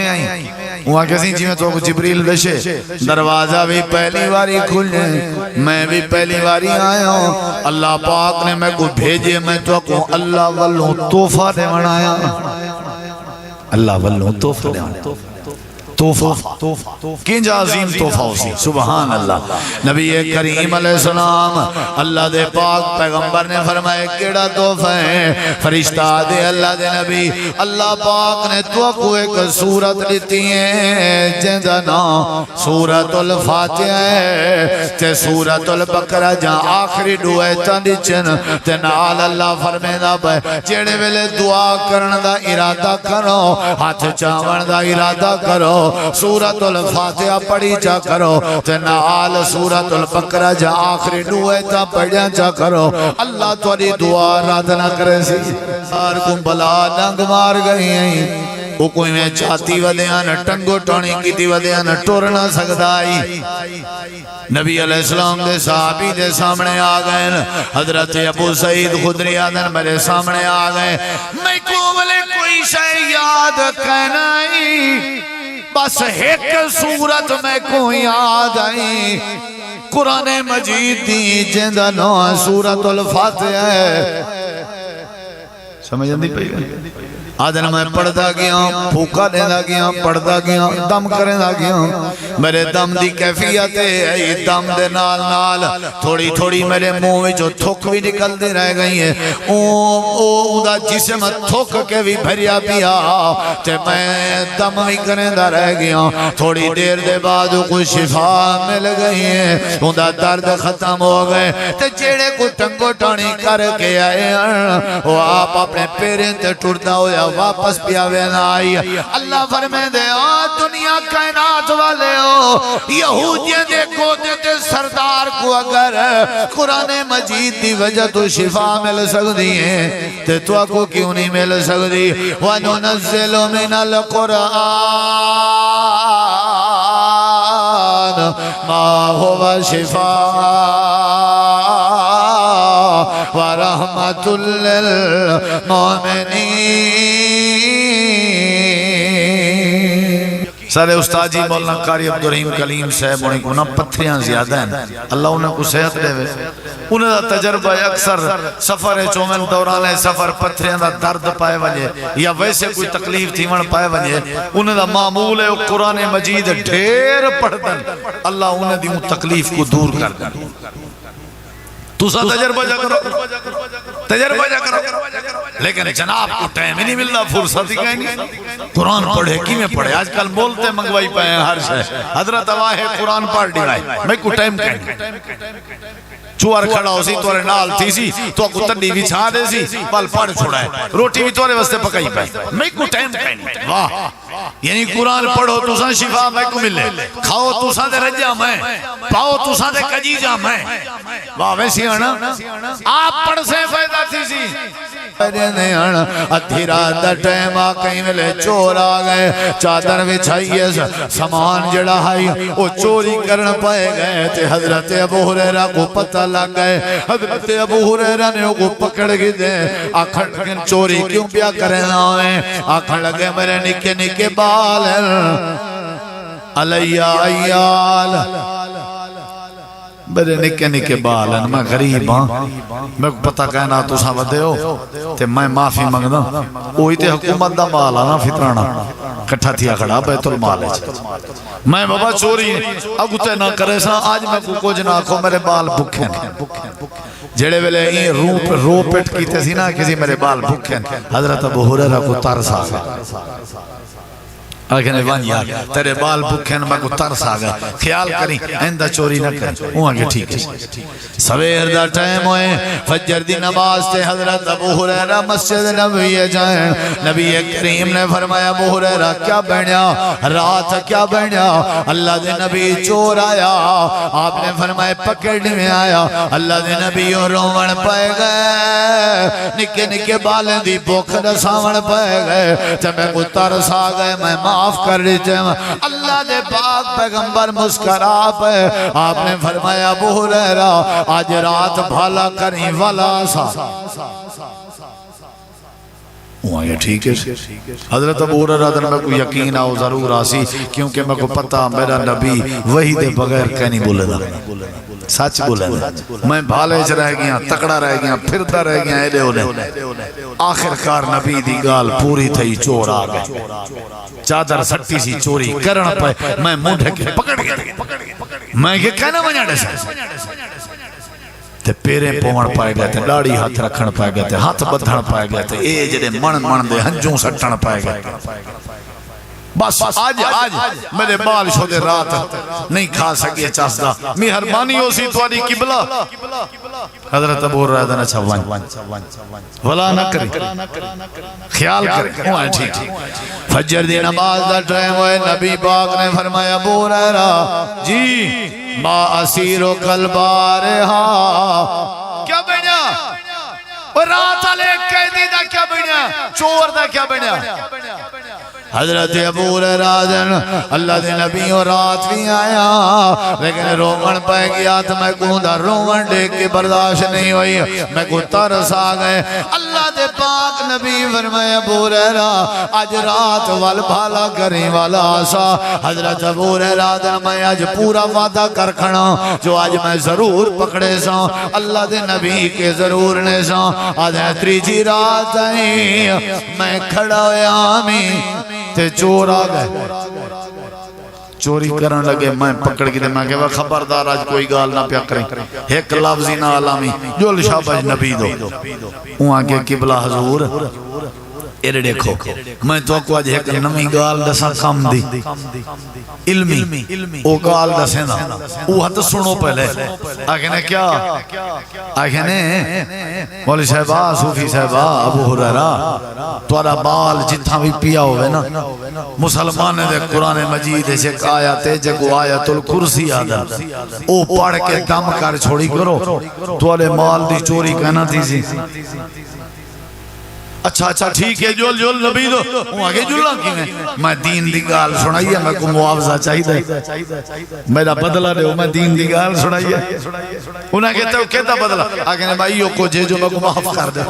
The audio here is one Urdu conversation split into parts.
آئی وہاں کسی جی میں تو جبریل دشے دروازہ بھی پہلی واری کھلے میں بھی پہلی واری آیا ہوں اللہ پاک نے میں کو بھیجے میں تو کو اللہ والوں توفہ دے بنایا اللہ والوں توفہ دے بنایا توفہ کنجا عظیم توفہ اسی سبحان اللہ نبی کریم علیہ السلام اللہ دے پاک پیغمبر نے فرمائے کیڑا توفہ ہے فرشتہ دے اللہ دے نبی اللہ پاک نے تو کو ایک سورت لیتی ہے جندہ نا سورت الفاتحہ ہے تے سورت البقرہ جہاں آخری دعائے تندچن تے نال اللہ فرمیدہ بے جیڑے ویلے دعا کرن دا ارادہ کرو ہاتھ چاون دا ارادہ کرو سورت الفاتحہ پڑھی جا کرو تے نال سورت البقرہ جا آخری دعائے تا پڑھیا جا کرو اللہ توڑی دعا رات نہ کرے سی سار کم بلا ننگ مار گئی ہیں وہ کوئی میں چاہتی ودیاں نہ ٹنگو ٹونی کی تی ودیاں نہ ٹورنا سکدائی نبی علیہ السلام دے صحابی دے سامنے آگئے حضرت ابو سعید خدری آدن میرے سامنے آگئے میں کو بلے کوئی شے یاد کہنائی بس ایک صورت میں کو یاد آئی قرآن مجید دی جندہ نو سورت الفاتحہ ہے سمجھ اندی پہی گئی آدھن میں پڑھتا گیا پھوکا دینا گیا پڑھتا گیا دم کرنا گیا میرے دم دی کیفیت ہے دم دے نال نال تھوڑی تھوڑی میرے منہ میں جو تھوک بھی نکل دے رہ گئی ہے او دا جسم تھوک کے بھی بھریا پیا تے میں دم بھی کرنا رہ گیا تھوڑی دیر دے بعد کوئی شفا مل گئی ہے ان دا درد ختم ہو گئے تے جیڑے کو ٹنگو ٹانی کر کے آئے وہ آپ اپنے پیریں تے ٹوٹنا ہویا واپس پیاوے نہ آئی اللہ فرمے دے دنیا کائنات والے ہو یہودیاں دے کوتے تے سردار کو اگر قرآن مجید دی وجہ تو شفا مل سکتی ہے تے تو کو کیوں نہیں مل سکتی وَنُنَزِّلُ مِنَ الْقُرْآنِ مَا هُوَ شِفَاءٌ وَرَحْمَةٌ لِّلْمُؤْمِنِينَ سارے استاد جی مولانا قاری عبدالرحیم کلیم صاحب انہیں کو نا پتھریاں زیادہ ہیں اللہ انہیں کو صحت دے وے انہیں دا تجربہ اکثر سفر چومن دوران سفر پتھریاں دا درد پائے وجہ یا ویسے کوئی تکلیف تھی من پائے وجہ انہیں دا معمول ہے قرآن مجید ڈھیر پڑھ دن اللہ انہیں دی ان تکلیف کو دور کر دن تو سا تجربہ جا کرو تجربہ جا کرو لیکن جناب کو ٹائم ہی نہیں ملنا فرصت ہی کہیں گے قرآن پڑھے کی میں پڑھے آج کل بولتے منگوائی پائے ہیں ہر شے حضرت آواہ قرآن پڑھ ڈیڑائی میں کو ٹائم کہیں گے چوار کھڑا ہو سی توڑے نال تھی سی تو کو تنڈی بھی چھا دے سی پل پڑھ چھوڑا ہے روٹی بھی توڑے وستے پکائی پائے میں کو ٹائم کہیں گے واہ یعنی قرآن پڑھو تو ساں شفا میں کو ملے کھاؤ تو ساں دے رجا میں پاؤ تو ساں دے کجیجا میں واہ ویسی آنا آپ پڑھ سے فائدہ تھی سی ادھی رات دا ٹائم آکہیں ملے چور آگئے چادر بچھائیے سامان جڑا ہائی وہ چوری کرن پائے گئے تے حضرت ابو ہریرہ کو پتہ لگ گئے حضرت ابو ہریرہ نے وہ پکڑ گئے دے آکھڑ لگن چوری کیوں پیا کرنا ہے آکھڑ لگے میرے نکے نکے بال علیہ ایال میرے نکے نکے بال ہیں میں غریب ہاں میں پتہ کہنا تو سا ودے ہو تے میں معافی مانگنا وہی تے حکومت دا مال آنا فطرانا کٹھا تھیا کھڑا بیت المال ہے میں بابا چوری اگو تے نہ کرے سا آج میں کو کچھ نہ کھو میرے بال بکھیں جڑے ویلے این رو پٹ کی تے سی نا کسی میرے بال بکھیں حضرت ابو ہریرہ کو ترس آگا آگے نے وانیا تیرے بال بکھن میں کو ترس آگا خیال کریں ایندہ چوری نہ کریں وہ آگے ٹھیک ہے سویر دا ٹائم ہوئے فجر دی نماز تے حضرت ابو ہریرہ مسجد نبوی جائیں نبی کریم نے فرمایا ابو ہریرہ کیا بینیا رات کیا بینیا اللہ دے نبی چور آیا آپ نے فرمایا پکڑنے میں آیا اللہ دے نبی رومن پائے گئے نکے نکے بالیں دی بوکھ دساون پائے گئے تے میں کو ترس آگئے میں معاف کر دیتے ہیں اللہ دے پاک پیغمبر مسکرا پہ آپ نے فرمایا ابو ہریرہ آج رات بھالا کریں والا سا وہاں یہ ٹھیک ہے حضرت ابو ہریرہ میں کو یقین آؤ ضرور آسی کیونکہ میں کو پتا میرا نبی وہی دے بغیر کہیں بولے دا سچ بولے دا میں بھالے چ رہ گیا تکڑا رہ گیا پھرتا رہ گیا ایلے ہونے آخر کار نبی دی گال پوری تھی چور آ گئے چادر سٹی سی چوری کرن پہ میں منہ ڈھکے پکڑ گیا میں کہ کہنا ونجا ڈے تے پیرے پوڑ پائے گئے تھے ڈاڑی ہاتھ رکھن پائے گئے تھے ہاتھ بدھن پائے گئے تھے اے جڑے من دے ہنجوں سٹن پائے گئے بس آج میرے بال شدے رات نہیں کھا سکے چاسدہ مہربانی ہو سی تواری قبلہ حضرت ابو ہریرہ نے چھوان ولا نہ کرے خیال کرے وہ ٹھیک فجر دی نماز دا ٹائم ہوئے نبی پاک نے فرمایا ابو ہریرہ جی ما اسیرو کل بارہا کیا بنیا رات علیہ قیدی دا کیا بنیا چور دا کیا بنیا حضرت ابو ہریرہ اللہ دے نبی اور رات بھی آیا لیکن رومن پہ گیا تو میں کہوں دا رومن دیکھ کے برداشت نہیں ہوئی میں کہوں ترس آ گئے اللہ دے پاک نبی فرمائے ابو ہریرہ آج رات وال بھالا کریں والا آسا حضرت ابو ہریرہ میں آج پورا وعدہ کر کھڑا جو آج میں ضرور پکڑے سا اللہ دے نبی کے ضرور نے سا آج تریجی رات آئی میں کھڑا ہویا آمین تے چور آ گئے چوری کرن لگے میں پکڑ کے دے میں کہا خبردار آج کوئی گال نہ پیا کریں ایک لفظی نہ علامی جو شاباش نبی دو وہاں کے قبلہ حضور ایرے دیکھو میں تو کو آج ایک نمی گال دسا کام دی علمی او گال دسیں دا او حد سنو پہلے آگے نے کیا آگے نے مولی صاحبہ صوفی صاحبہ ابو ہریرہ توارا بال جتھا بھی پیا ہوئے نا مسلمان دے قرآن مجید سے ایک آیت ہے جگو آیت الکرسی آدھا او پڑھ کے دم کر چھوڑی کرو توارے مال دی چوری کہنا تھی سی اچھا ٹھیک ہے جول نبی دو وہ آگے جلنا کی میں دین دی گال سنائی ہے میں کو معاوضہ چاہی دے میرا بدلہ دے میں دین دی گال سنائی ہے انہیں کہتا ہے کہتا بدلہ آگے نے بھائیو کو جے جو میں کو معاف کر دے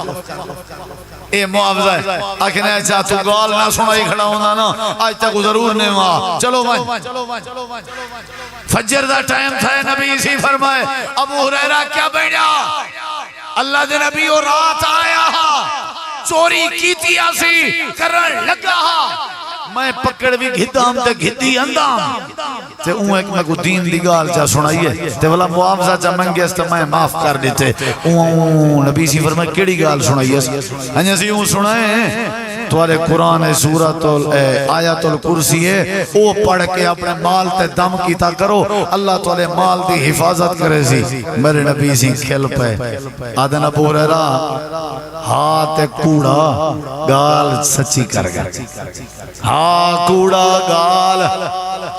اے معاوضہ ہے آگے نے اچھا تو گال نہ سنائی کھڑا ہونا نا آج تک ضرور نہیں وہاں چلو بھائی فجر دا ٹائم تھا نبی اسی فرمائے ابو ہریرہ کیا بیٹا اللہ دے نبی اور رات آیا چوری کی تھی آسی کرن لگا میں پکڑ بھی گھتام تے گھتی اندام تے اون ایک میں کو دین دی گال چاہ سنائیے تے والا معاوضہ چاہ منگے اس تے میں معاف کر دیتے اون نبی سی فرمائے کیڑی گال سنائیے ہنیا سی اون سنائے توارے قرآن سورت آیت الکرسی ہے او پڑھ کے اپنے مال تے دم کیتا کرو اللہ توارے مال دی حفاظت کرے سی میرے نبی سی کھل پہ آدھن ابو ہریرہ ہاتھ کوڑا گال سچی کر گئے ہاں کوڑا گال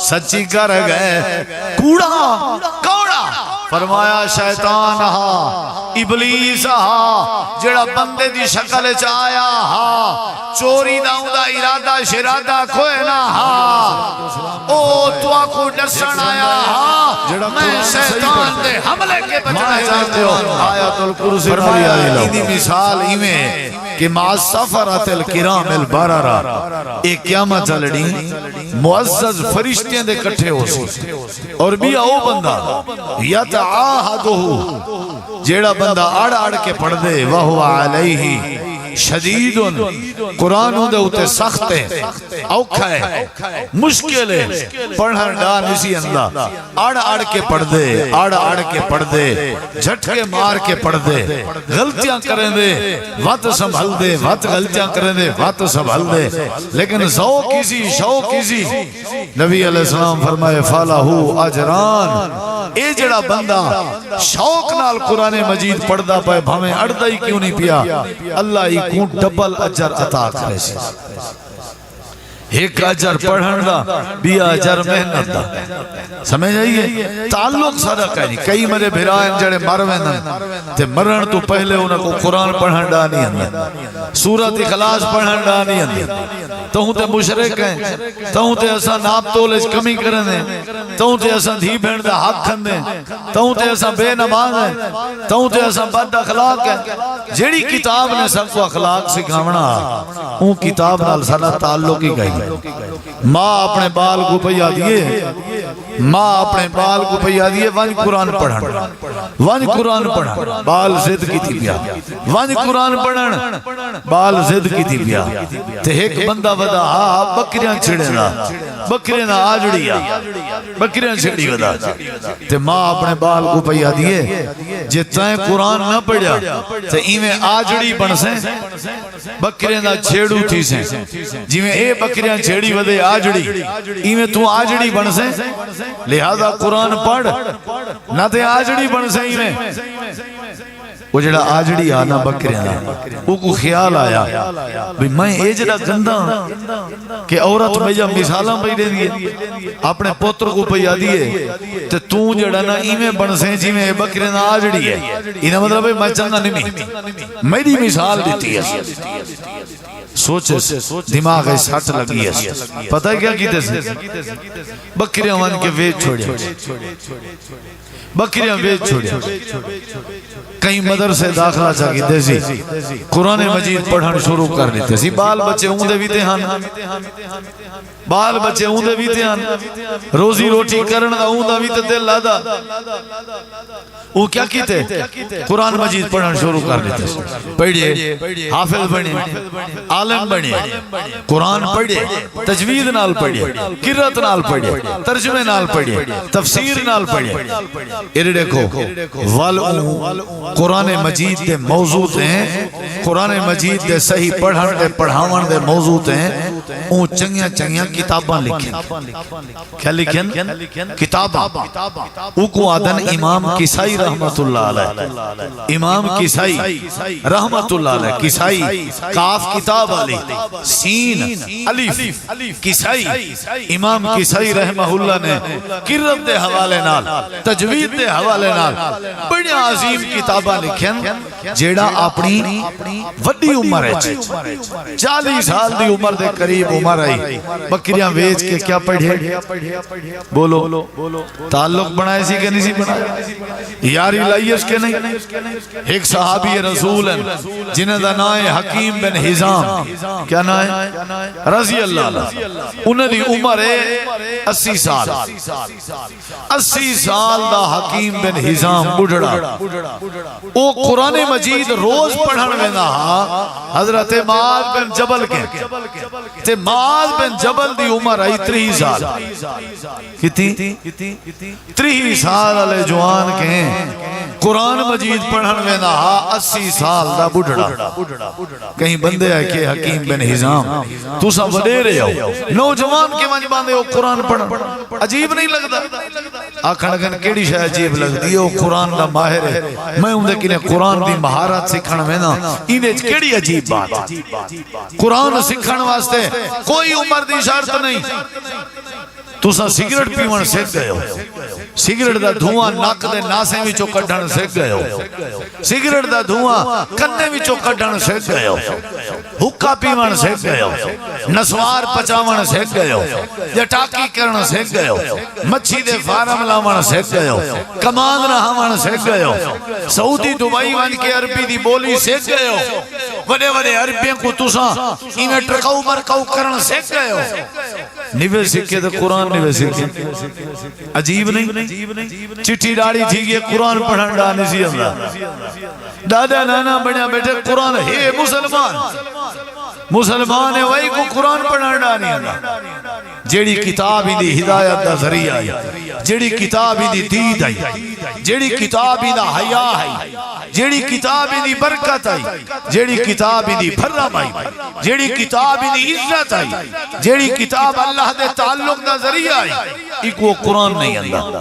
سچی کر گئے کوڑا کوڑا فرمایا شیطان ہا ابلیس ہا جڑا بندے دی شکل چایا ہا چوری داؤں دا ارادہ شرادہ کوئے نہ ہا او تو آکو ڈسن آیا ہا میں شیطان دے حملے کے بچنا چاہتے ہو آیت الکرسی فرمایا ایدی مثال ایمیں کہ مع سفرت الکرام البررہ ایک قیامت چلڑی معزز فرشتیں دے کٹھے ہو سی اور بھی او بندہ یتعاہدہو جیڑا بندہ اڑ کے پڑھ دے وہو علیہ شدید قرآن دے ہوتے سخت ہے اوکھا ہے مشکل ہے پڑھن ڈان اسی اندہ اڑ کے پڑھ دے اڑ کے پڑھ دے جھٹکے مار کے پڑھ دے غلطیاں کریں دے وقت سنبھل دے وقت غلطیاں کریں دے وقت سنبھل دے لیکن ذوق کسی شوق کسی نبی علیہ السلام فرمائے فالہو اجران اے جڑا بندہ شوق نال قرآن مجید پڑھ دا پائے بھامیں اڑدہ ہی کیوں نہیں پیا اللہ ہی کون ڈبل اجر عطا کرے سی ایک اجر پڑھن دا بیا اجر محنت دا سمجھ آئیے تعلق صدق ہے کئی مرے بھرائیں جڑے مر ویندن تے مرن تو پہلے انہاں کو قرآن پڑھن دا نہیں اندر سورۃ اخلاص پڑھن دا نہیں اندر تہوں تے مشرک ہیں تہوں تے اساں ناپ تولش کمی کرن دیں تہوں تے اساں دھی بہن دا حق کھن دیں تہوں تے اساں بے نماز ہیں تہوں تے اساں بد اخلاق ہیں جیڑی کتاب نے سب کو اخلاق سکھاونا اون کتاب نال سارا تعلق ہی گئی ماں اپنے بال کو پیا دیے ماں اپنے بال کو پیا دیے ونج قرآن پڑھن بال زد کی تھی پیا ونج قرآن پڑھن بال زد کی تھی پیا تے ایک بندہ ودا بکریاں چھڑے نا بکریاں نا آجڑیا بکریاں چھڑی ودا تے ماں اپنے بال کو پیا دیے جے تائیں قرآن نہ پڑھیا تے ایویں آجڑی بن سے بکریاں نا چھیڑو تھی سے جیویں اے بکریاں چھیڑی ودے آجڑی ایویں تو آجڑی بن سے لہذا قرآن پڑھ نہ تے آجڑی بن سے ایویں وہ جڑا آجڑی آنا بکریاں وہ کو خیال آیا بھی میں اے جڑا گندہ کہ عورت بھیا مثالاں پہ دے دیئے اپنے پتر کو پہ دیئے تے تو جڑا نا ایویں بن سے جیویں بکریاں آجڑی ہے انہا مطلب ہے میں چنگا نہیں میری مثال دیتی ہے سوچے دماغ ہے سٹ لگی ہے پتہ ہے کیا کیتے سے بکریاں ون کے ویچ چھوڑے بکریاں ویچ چھوڑے کہیں مدرسے داخلہ چاہی دیسی قرآن مجید پڑھن شروع کر لیتے سی بال بچے اوندے بھی تہان بال بچے اوندے بھی تہان روزی روٹی کرن دا اوندہ بھی تے دل لادا وہ کیا کیتے قرآن مجید پڑھن شروع کر لیتے پڑھئے حافظ بنے عالم بنے قرآن پڑھئے تجوید نال پڑھئے قرات نال پڑھئے ترجمے نال پڑھئے تفسیر نال پڑھئے یہ دیکھو قرآن مجید دے موضوع ہیں قرآن مجید دے صحیح پڑھن دے پڑھاون دے موضوع ہیں اون چنگیاں کتاباں لکھیں کیا لکھیں کتاباں او کو آدن امام کسائی رحمت اللہ علیہ امام کسائی رحمت اللہ علیہ کسائی کاف کتاب علی سین الف کسائی امام کسائی رحمہ اللہ نے قرات دے حوالے نال تجوید دے حوالے نال بڑی عظیم کتاباں لکھیں جیڑا اپنی وڈی عمر ہے 40 سال دی عمر دے قریب عمر آئی بکریاں ویچ کے کیا پڑھے بولو تعلق بنائے سی کہ نہیں سی بنائے یاری لائیش کے نہیں ایک صحابی رسول ہیں جنہیں دا نائے حکیم بن حزام کیا نائے رضی اللہ عنہ انہیں دی عمر ہے 80 سال 80 سال دا حکیم بن حزام بڑھڑا او قرآن مجید روز پڑھن میں نہ حضرت معاذ بن جبل کے تے معاذ بن جبل دی عمر آئی 30 سال کتنی 30 سال علی جوان کے قرآن مجید پڑھن میں نہ 80 سال دا بڑھڑا کہیں بندے ہے کہ حکیم بن حزام تو سا وڈے رہے ہو نوجوان کے منج باندے ہو قرآن پڑھن عجیب نہیں لگتا آکھن اگن کیڑی شاہ عجیب لگتی ہے قرآن دا ماہر ہے میں ہوں دیکھنے قرآن دی مہارت سکھن میں نا انہیں کیڑی عجیب بات قرآن سکھن واسطے کوئی عمر دی شرط نہیں تو سا سگریٹ پیون سکھ گئے ہو سگریٹ دا دھواں ناک دے ناسیں وچوں کڈھن سکھ گئے ہو سگریٹ دا دھواں کنے وچوں کڈھن سکھ گئے ہو حکا پیون سکھ گئے ہو نسوار پچاون سکھ گئے ہو جٹاکی کرن سکھ گئے ہو مچھی دے فارم لاون سکھ گئے ہو کمان رہاون سکھ گئے ہو سعودی دبئی ون کے عربی دی بولی سکھ گئے ہو وڈے وڈے عربیاں کو تساں انہیں ٹرکاؤ مرکاؤ کرن سکھ گئے ہو نوے سکھے تو قرآن نوے سکھے عجیب نہیں چٹھی ڈاڑی تھی کہ قرآن پڑھن ڈانی سی اللہ دادا نانا بڑھیا بیٹھے قرآن ہے مسلمان ہے وہی کو قرآن پڑھن ڈانی اللہ جیڑی کتاب ہی دی ہدایت دا ذریعہ آئی جیڑی کتاب ہی دی دید آئی جیڑی کتاب ہی دا حیاء آئی جیڑی کتاب ہی دی برکت آئی جیڑی کتاب ہی دی بھرم آئی جیڑی کتاب ہی دی عزت آئی جیڑی کتاب اللہ دے تعلق دا ذریعہ آئی ایک وہ قرآن نہیں اللہ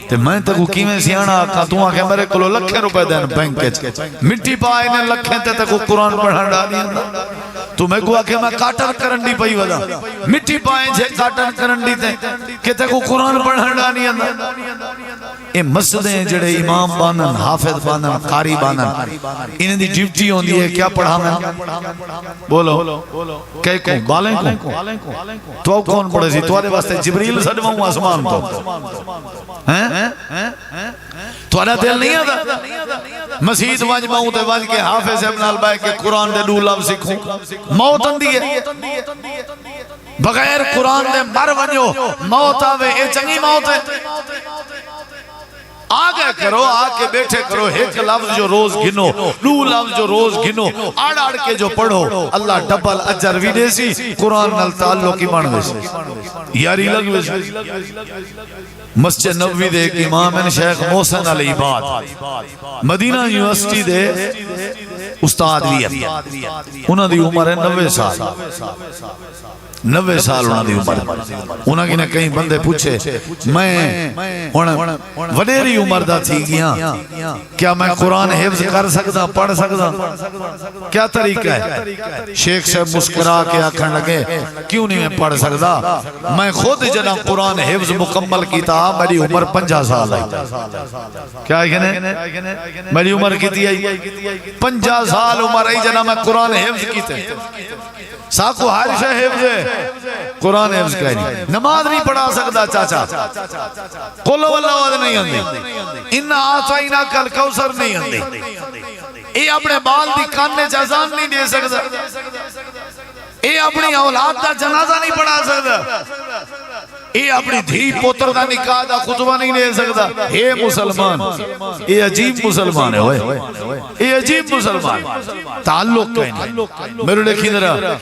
تے میں تکو کیمیں سیانا آکا تو آکے میرے کلو لکھے روپے دین بینک کے مٹی پائے نے لکھیں تے تکو قرآن پڑھن ڈالی اللہ تمہیں کو کہ میں کاٹن کرن دی پئی ودا مٹی پائیں جے کاٹن کرن دی تے کہ تے کو قرآن پڑھن نہیں آندا اے مسجدیں جڑے امام بانن حافظ بانن قاری بانن انہیں دی ڈیوٹی ہوندی ہے کیا پڑھا میں بولو کہ کو بالیں کو تو کون پڑھے سی تواڈے واسطے جبریل سڈواؤں آسمان تو ہیں تواڈا دل نہیں آتا مسجد وج ماؤں تے وج کے حافظ ابن البائی کے قرآن دے 2 لفظ سکھوں موت اندی ہے بغیر قرآن دے مر ونجو موت آوے اے چنگی موت ہے آگے کرو آگے بیٹھے کرو ایک لفظ جو روز گنو 2 لفظ جو روز گنو آڑ کے جو پڑھو اللہ ڈبل اجر بھی دے سی قرآن نال تعلق کی بن دے سی یاری لگ وے سی مسجد نبوی دے ایک امام ہیں شیخ محسن علی عباد مدینہ یونیورسٹی دے استاد بھی ہے انہاں دی عمر ہے 90 سال 90 سال انہاں دی عمر انہاں کی نے کئی بندے پوچھے میں وڈیری عمر دا تھی گیا کیا میں قرآن حفظ کر سکتا پڑھ سکتا کیا طریقہ ہے شیخ صاحب مسکرا کے آکھن لگے کیوں نہیں میں پڑھ سکتا میں خود جنا قرآن حفظ مکمل کیتا میری عمر 50 سال ہے کیا ہے میری عمر کیتی ہے 50 سال عمر ہے جنا میں قرآن حفظ کیتے ساکو ہر شے حفظ ہے قرآن حفظ کہہ نہیں نماز نہیں پڑھا سکتا چاچا قل واللہ نہیں آندی انہا آتوائینا کل کوثر نہیں آندی اے اپنے بال دی کاننے جازان نہیں دے سکتا اے اپنی اولاد دا جنازہ نہیں پڑھا سکتا اے اپنی دھی پوتر دا نکاح دا خطبہ نہیں دے سکتا اے مسلمان اے عجیب مسلمان ہے اے عجیب مسلمان تعلق کہیں میرے لکھی درہ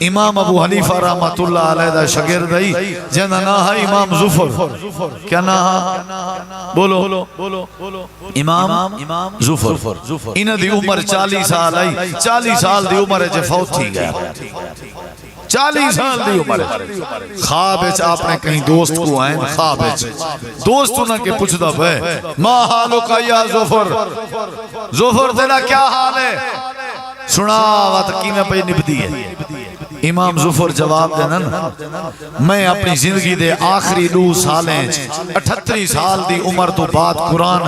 امام ابو حنیفہ رحمت اللہ علیہ دا شگرد ہے جنہ ناہا امام ظفر کیا ناہا بولو امام ظفر انہ دی عمر 40 سال ہے 40 سال دی عمر ہے جو فوت تھی گیا 40 سال دی عمر ہے خواب اچھ آپ نے کہیں دوست کو آئیں خواب اچھ دوست انہاں کے پوچھ دا بھے ما حالو کا یا ظفر تیرا کیا حال ہے سنا وات کی میں پہ نبدی ہے امام ظفر جواب دینا میں اپنی زندگی دے آخری 2 سالیں 38 سال دی عمر تو بعد قرآن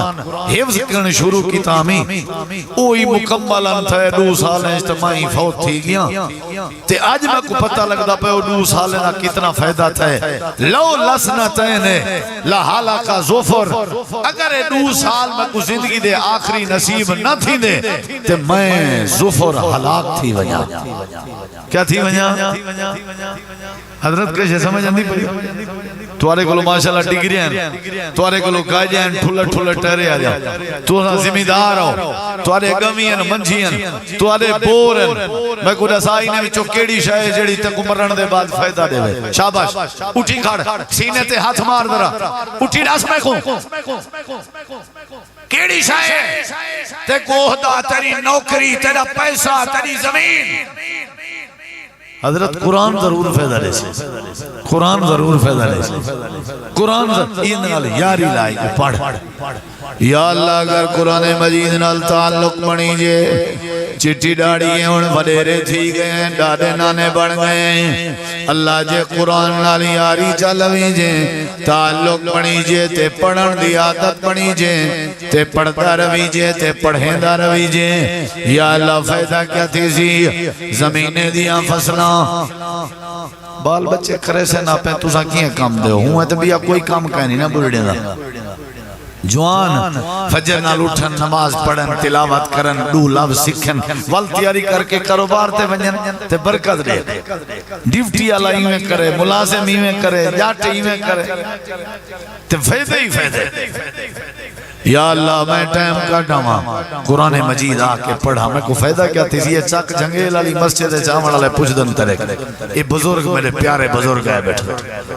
حفظ کرنے شروع کی تامی اوہی مکمل انتھے 2 سالیں اجتماعی فوت تھی گیا تے آج میں کو پتہ لگتا پہ 2 سالیں نا کتنا فائدہ تھے لو لسنا تینے لحالا کا ظفر اگر 2 سال میں کو زندگی دے آخری نصیب نہ تھی دے تے میں ظفر ہلاک تھی وجہ کیا تھی وجہ حضرت کیسے سمجھ اندھی پڑی توارے کو لو ماشاءاللہ ڈگری ہیں توارے کو لو گاجے ہیں ٹھولے ٹہرے آ جا توارا زمیندار ہو توارے گمی ہیں منجھی ہیں توارے بور ہیں میں کو رسائی نے وچو کیڑی شاہ جڑی تک مرن دے بعد فائدہ دے وے شاباش اٹھی کھڑ سینے تے ہاتھ مار درہ اٹھی ڈاس میں کو کیڑی شاہ تے کوہدہ تیری نوکری تیرا پیسہ تیری زمین حضرت قرآن ضرور فیضہ لے سے قرآن ضرور فیضہ لے سے قرآن ضرور یاری لائی کو پڑھ یا اللہ اگر قرآن مجید نال تعلق بنی جے چٹی ڈاڑی ہیں ان وڈیرے تھی گئے ہیں ڈاڑے نانے بڑھ گئے ہیں اللہ جے قرآن نال یاری چلوی جے تعلق بنی جے تے پڑھن دی عادت بنی جے تے پڑھتا روی جے تے پڑھیں دا روی جے یا اللہ فائدہ کیا تھی سی زمینے دیا فصلہ بال بچے کرے سے نا پہ تُسا کیے کام دے ہوں ہے تو بھی کوئی کام کہنی نا بڑھڑے دا جوان فجر نال اٹھن نماز پڑھن تلاوت کرن 2 لفظ سکھن ول تیاری کر کے کاروبار تے ونجن تے برکت دے ڈیوٹی والا ایویں کرے ملازم ایویں کرے جٹ ایویں کرے تے فائدے ہی فائدے یا اللہ میں ٹائم کا ڈاما قرآن مجید آکے پڑھا میں کو فائدہ کیا تھی یہ چاک جنگیل علی مسجد چاول علی پوچھ دن ترک اے بزرگ میرے پیارے بزرگ ہے بیٹھے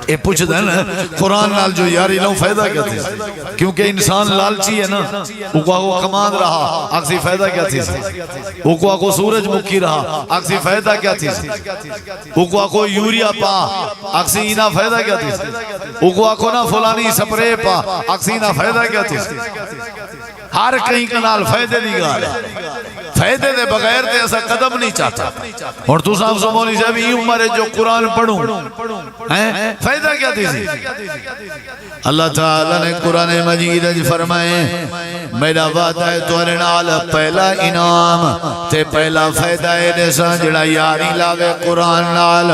اے پوچھ دن قرآن نال جو یاری لوں فائدہ کیا تھی کیونکہ انسان لالچی ہے نا وہ کمان رہا اکسی فائدہ کیا تھی وہ سورج مکی رہا اکسی فائدہ کیا تھی وہ یوریا پا اکسی اینا فائدہ کیا تھی وہ نا فلانی سپرے پا اکسی اینا فائدہ کیا تھی ہر کہیں کنال فائدے دی گا فائدے دے بغیر تے ایسا قدم نہیں چاہتا. اور تو صاحب سو مولوی صاحب یہ عمر ہے جو قرآن پڑھوں فائدہ کیا تھی؟ اللہ تعالیٰ نے قرآن مجید فرمائے میرا وعدہ ہے تورے نال پہلا انعام تے پہلا فائدہ ہے دیسا جڑا یاری لاوے قرآن نال،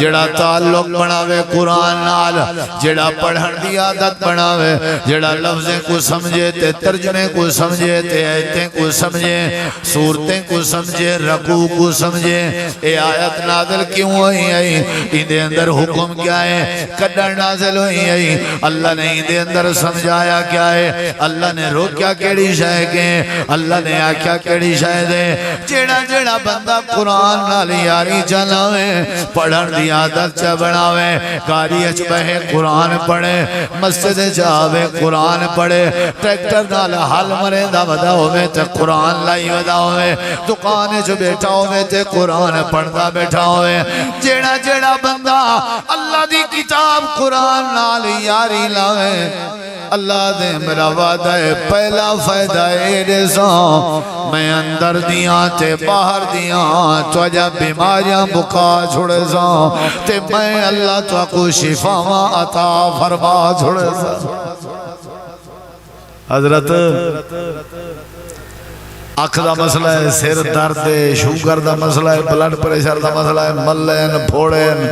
جڑا تعلق بناوے قرآن نال، جڑا پڑھن دی عادت بناوے، جڑا لفظیں کو سمجھے تے ترجمے کو سمجھے تے آیتیں کو سمجھے، سورتیں کو سمجھے، رکوع کو سمجھے. اے آیت نازل کیوں ہوئی آئی؟ اندے اندر حکم کیا ہے؟ قدر نازل ہوئی آئی. اللہ نے اندے اندر سمجھایا کیا ہے؟ اللہ نے روکیا کیڑی شاہ کے؟ اللہ نے آکھیا کیڑی شاہ دے؟ جیڑا جیڑا بندہ قرآن نال یاری چلاوے، پڑھن دی عادت چا بناوے، کاری اچ بہے قرآن پڑھے، مسجد جاوے قرآن پڑھے، ٹریکٹر نال حل مرے دا ودا ہوئے تے قرآن لائی ودا ہوئے، دکانے جو بیٹھا ہوئے تے قرآن پڑھدا بیٹھا ہوئے. جیڑا جیڑا بندہ اللہ دی کتاب قرآن نال یاری لاوے، اللہ دے میرا وعدہ ہے پہلا فائدہ اے دیساں میں اندر دیاں تے باہر دیاں تو جا بیماریاں بکا چھوڑے ساں تے میں اللہ تو کو شفاواں عطا فرما چھوڑے ساں. حضرت آنکھ دا مسئلہ ہے، سر درد ہے، شوگر دا مسئلہ ہے، بلڈ پریشر دا مسئلہ ہے، ملین پھوڑین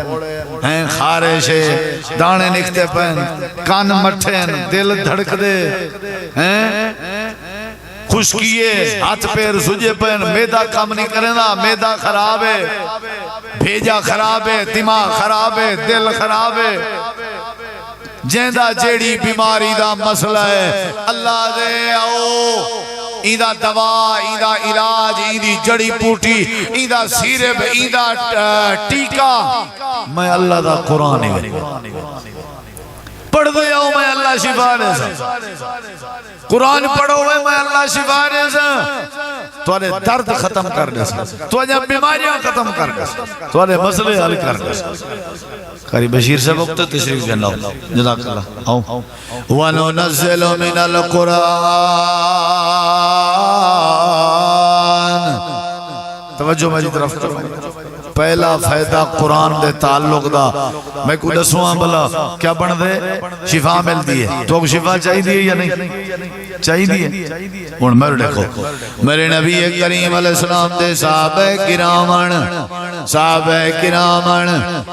ہیں، خارش ہے، دانے نکتے پہن، کان مٹھین، دل دھڑک دے ہیں، خشکیے، ہاتھ پیر سجے پہن، میدہ کام نہیں کرنا، میدہ خراب ہے، بھیجا خراب ہے، دماغ خراب ہے، دل خراب ہے. جیندہ جیڑی بیماری دا مسئلہ ہے اللہ دے آؤ ایدہ دوا، ایدہ علاج، ایدی جڑی پوٹی، ایدہ سیرب، ایدہ ٹیکا میں اللہ دا قرآن ہے پڑھ دو یا میں اللہ شفا دے سا. قرآن پڑھو میں اللہ شفا دے سا. توارے درد ختم کر دے سا، توارے بیماریاں ختم کر دے سا، توارے مسئلے حل کر دے سا. قاری بشیر سے وقت تشریف جنہ جزاک اللہ. آؤ وَنُنَزِّلُ مِنَ الْقُرْآنِ توجہ میری طرف کرو. پہلا فائدہ قرآن دے تعلق دا میں کو دسواں بلا کیا بن دے؟ شفا مل دیئے. تو شفا چاہی دیئے یا نہیں چاہی دیئے؟ ان میں دیکھو میرے نبی کریم علیہ السلام دے صحابہ کرامن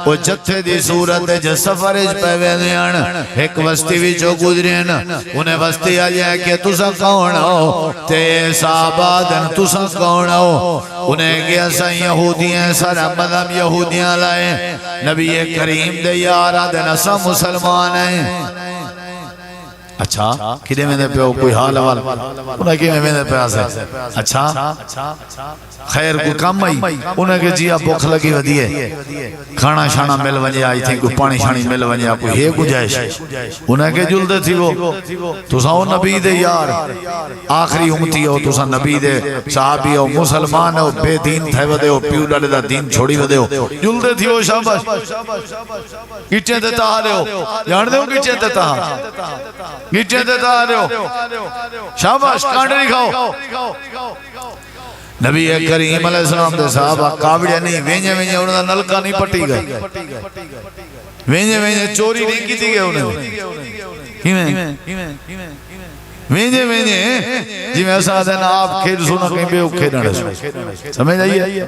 وہ جتھے دی صورت جو سفرج پہوے دیان ایک وستی بھی جو گزرین انہیں وستی آجائے کہ تسا کون ہو تے صحابہ دن تسا کون ہو انہیں کہ ایسا یہودیاں سارا مذہب یہودیاں لائے نبی کریم دے یارہ دن ایسا مسلمان ہیں. اچھا کدے میں دے پہ ہو کوئی حال حوال انہیں کہ میں دے پہ آسے اچھا خیر کوئی کام آئی انہیں کہ جی آپ بکھ لگی ودیئے کھانا شانا مل ونجے آئی تھی کوئی پانی شانی مل ونجے آپ کوئی ہے گجائش انہیں کہ جلدے تھی وہ تو سا وہ نبی دے یار آخری امتی ہو تو سا نبی دے صحابی ہو مسلمان ہو بے دین تھے ودے ہو پیو ڈالے دا دین چھوڑی ودے ہو جلدے تھی وہ شاباش گیچیں دیتا آ رہے ہو جان دے ہو گیچیں دیتا گیچیں دیتا آ رہے ہو شاباش کانڈری کھاؤ. نبی کریم علیہ السلام دے صحابہ کاوڑے نہیں وینجے وینجے انہوں نے نلکا نہیں پٹی گئے وینجے وینجے چوری نہیں کی تھی گئے انہیں وینجے وینجے جی میں ایسا دینا آپ کھیل سونا کہیں بے کھیلنا رہے سمجھ آئیے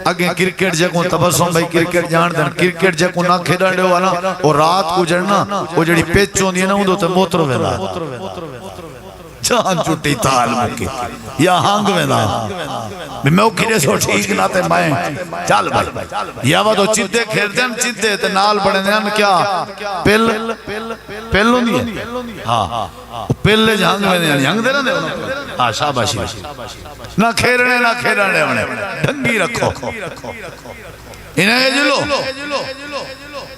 اگیں کرکٹ جکوں تبسم بھائی کرکٹ جان دیں کرکٹ جکوں نہ کھیلنا رہے والا اور رات کو جڑنا وہ جڑی پیچوں دی نا اندھو تے موتر ویلا جان چٹی تال مکی یا ہانگ ویلا میں کھیلے سو ٹھیک نہ تے میں چال بھائی یا وہ تو چیدے کھیل دیں چیدے تے نال بڑھنے دیں کیا پل ہوں دیئے ہاں پہلے جہانگ میں دیں جہانگ دے رہے ہاں شاباشی نہ کھیرنے نہ کھیرنے انہیں ڈھنگی رکھو انہیں جلو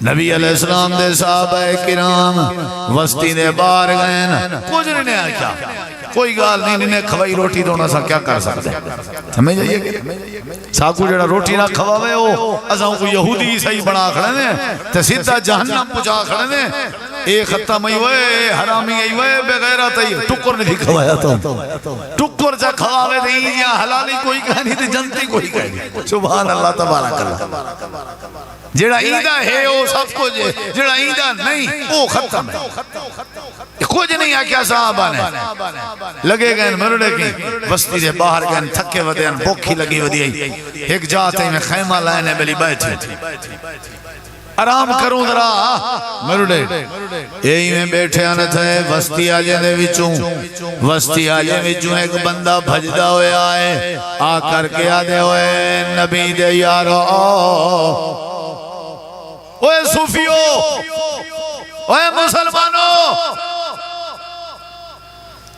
نبی علیہ السلام دے صحابہ کرام وستی دے بار گئن کچھ نہیں آکیا کوئی گال نہیں انہیں کھوائی روٹی دونا سا کیا کر سکتے سمجھ جائیے کہ ساکو جڑا روٹی نہ کھواوے ہو ازاں کو یہودی صحیح بنا کھڑے نے تے سیدھا جہنم پچا کھڑے نے اے ختم ہی ہوئے حرامی ہی ہوئے بغیرت ہی ٹکر نہیں کھوایا تو ٹکر جا کھواوے دی یا حلالی کوئی کہنی تھی جنتی کوئی کہنی سبحان اللہ تبارک اللہ جڑا ایدہ ہے وہ سب کو جڑا ایدہ نہیں وہ ختم ہے کچھ نہیں ہے کیا صحابہ نے لگے گئے مرڑے کی بستی سے باہر گئے تھکے ودے بوکھی لگی ودی ایک جاتے میں خیمہ لائنے بلی بیٹھے آرام کروں ذرا مرڑے یہی میں بیٹھے آنے تھے وستی آجے دے وچوں وستی آجے وچوں ایک بندہ بھجدہ ہوئے آئے آ کر کے آدھے ہوئے نبی دے یارو اوے صوفیو اوے مسلمانوں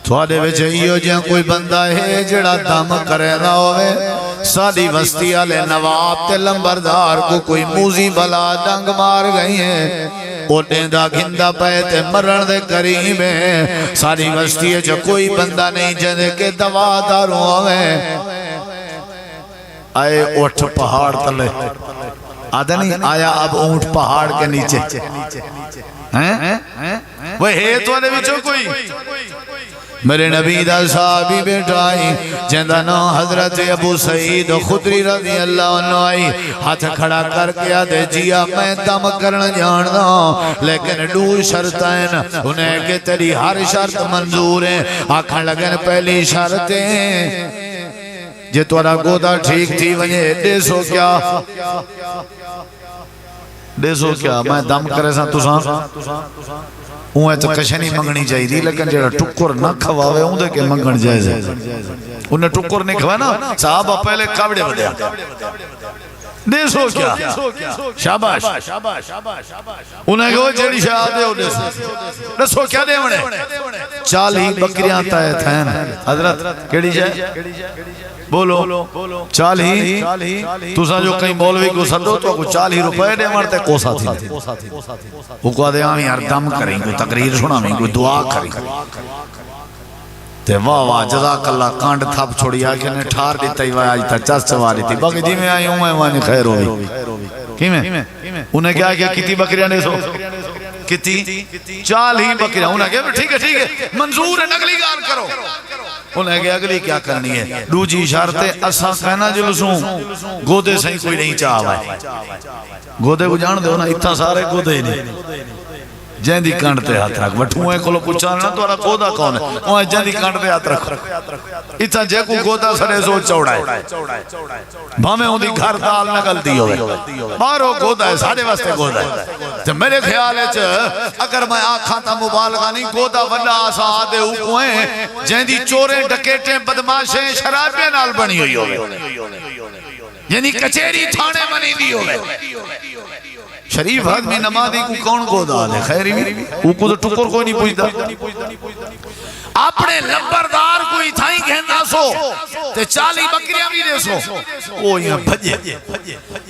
تھوڑے وچے ایو جہاں کوئی بندہ ہے جڑا دم کرے نہ ہوئے ساری وستی آلے نواب تے لمبردار کو کوئی موزی بلا ڈنگ مار گئی ہے اوٹیں دا گھندہ پہ تے مرن دے قریب ہے ساری وستی ہے جو کوئی بندہ نہیں جنے کے دوا داروں ہوئے آئے اٹھ پہاڑ تلے آدھا نہیں آیا اب اونٹ پہاڑ کے نیچے وہ ہے تو آنے بچوں کوئی میرے نبی دا صحابی بیٹھائی جندہ نو حضرت ابو سعید خدری رضی اللہ عنہ آئی ہاتھ کھڑا کر کے آدھے جیا میں دم کرنا جاندہ لیکن دو شرطیں انہیں کہ تیری ہر شرط منظور ہے آکھن لگن پہلی شرطیں جے توڑا گودا ٹھیک تھی ونجے دیسو کیا دیسو کیا میں دم کرے ساں تو ساں اوہ تو کشنی منگنی چاہی دی لیکن جیڑا ٹکر نہ کھواوے ہوں دے کہ منگن جائز ہے انہیں ٹکر نہیں کھوا نا صحابہ پہلے کابڑے بدیا دیسو کیا شاباش انہیں کہو جیڑی شاہ دے ہو دیسو کیا دے منے 40 بکریاں تائے تھین حضرت کیڑی جائے بولو 40 تُسا جو کہیں مولوی کو سدو تو 40 روپے دے مرتے کوسا تھی وہ کو دے آمیں ہر دم کریں کوئی تقریر سنا میں کوئی دعا کریں تے واہ واہ جزاک اللہ کانڈ تھاپ چھوڑی آگے نے ٹھار دیتا ہی واہ آج تا چس چواری تھی باقی جی میں آئی ہوں میں وانی خیر ہوئی کی میں انہیں کیا کیا کتی بکریاں نے سو کتی 40 بکریاں انہیں کیا ٹھیک ہے منظور ہے نگلی گار کرو انہیں کہا اگلی کیا کرنی ہے دو جی اشارتے اساں کہنا جلسوں گودے سے کوئی نہیں چاہا ہے گودے کو جان دے ہونا اتنا سارے گودے ہی نہیں جیندی کانڈتے ہاتھ رکھ وٹھوئے کلو پچھانا تو ارہ گودا کون ہے وہاں جیندی کانڈتے ہاتھ رکھ اتنا جے کو گودا سرے سو چوڑا ہے بھامے ہوں دی گھر دال نگل دی ہوئے بارو گودا ہے ساڑے واسطے گودا ہے تو میرے خیال ہے اگر میں آکھاں تا مبالغہ نہیں گودا وڈا آسا آدھے اوکویں جیندی چوریں ڈکیٹیں بدماشیں شرابیں نال بنی ہوئی ہوئے یعنی کچھیری تھانے بنی دی ہوئے شریف آدمی نمازی کو کون کو دا دے خیری بھی وہ کو تو ٹکر کوئی نہیں پوچھتا اپنے لمبردار کوئی تھائیں گھننا سو تے 40 بکریاں بھی دے سو وہ یہاں بھجے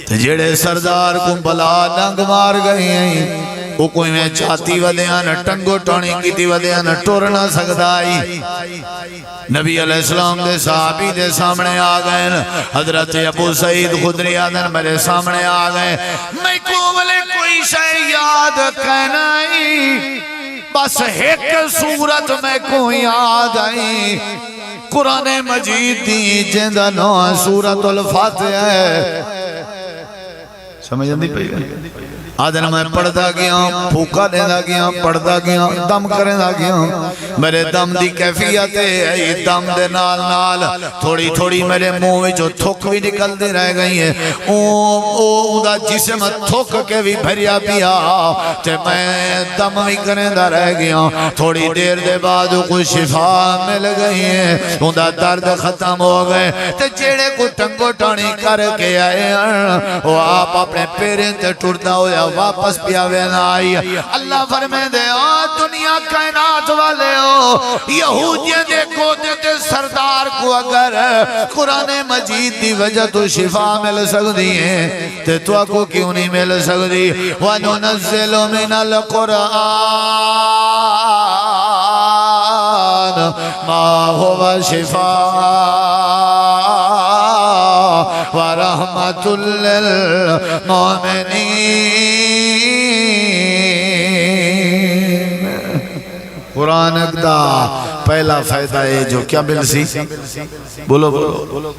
تے جیڑے سردار کو بلا ڈنگ مار گئی ہیں وہ کوئی میں چاہتی ودیاں ٹنگو ٹونی کیتی ودیاں ٹور نہ سکتا آئی نبی علیہ السلام دے صحابی دے سامنے آ گئے حضرت ابو سعید خدری آدھن میرے سامنے آ گئے میں کوملے کوئی شے یاد کہنائی بس ایک صورت میں کوئی یاد آئی قرآن مجید دی جندہ نو سورت الفاتحہ ہے سمجھ اندی پہی گئی آدھن میں پڑھتا گیا پھوکا دینا گیا پڑھتا گیا دم کرنا گیا میرے دم دی کیفیت ہے دم دے نال نال تھوڑی تھوڑی میرے منہ میں جو تھوک بھی نکل دے رہ گئی ہیں او دا جسم تھوک کے بھی بھریا پیا تے میں دم بھی کرنا رہ گیا تھوڑی دیر دے بعد کوئی شفا مل گئی ہے ان دا درد ختم ہو گئے تے جیڑے کو ٹنگو ٹانی کر کے آئے وہ آپ اپنے پیریں تے ٹوٹا ہویا واپس پیاوے نہ آئی اللہ فرمے دے دنیا کائنات والے ہو یہودیاں دے گودے دے سردار کو اگر قرآن مجید دی وجہ تو شفا مل سکتی ہے تے تو کو کیوں نہیں مل سکتی وَنُنَزِّلُ مِنَ الْقُرْآنِ مَا هُوَ شِفَاءٌ وَرَحْمَةٌ لِّلْمُؤْمِنِينَ قرآن دا پہلا فائدہ ہے جو کیا مل سی بولو بولو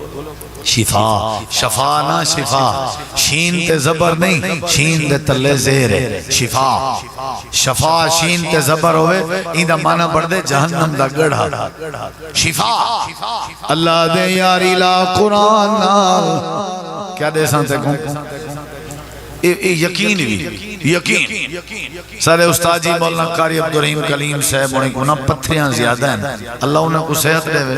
شفا شفا نہ شفا شین تے زبر نہیں شین دے تلے زیر ہے شفا شفا شین تے زبر ہوئے این دا معنی بڑھ دے جہنم دا گڑھا شفا اللہ دے یاری لا قرآن نال کیا دے سانتے کون یقین بھی یقین سارے استاد جی مولانا قاری عبدالرحیم کلیم صاحب انہیں کو نا پتھریاں زیادہ ہیں اللہ انہیں کو صحت دے وے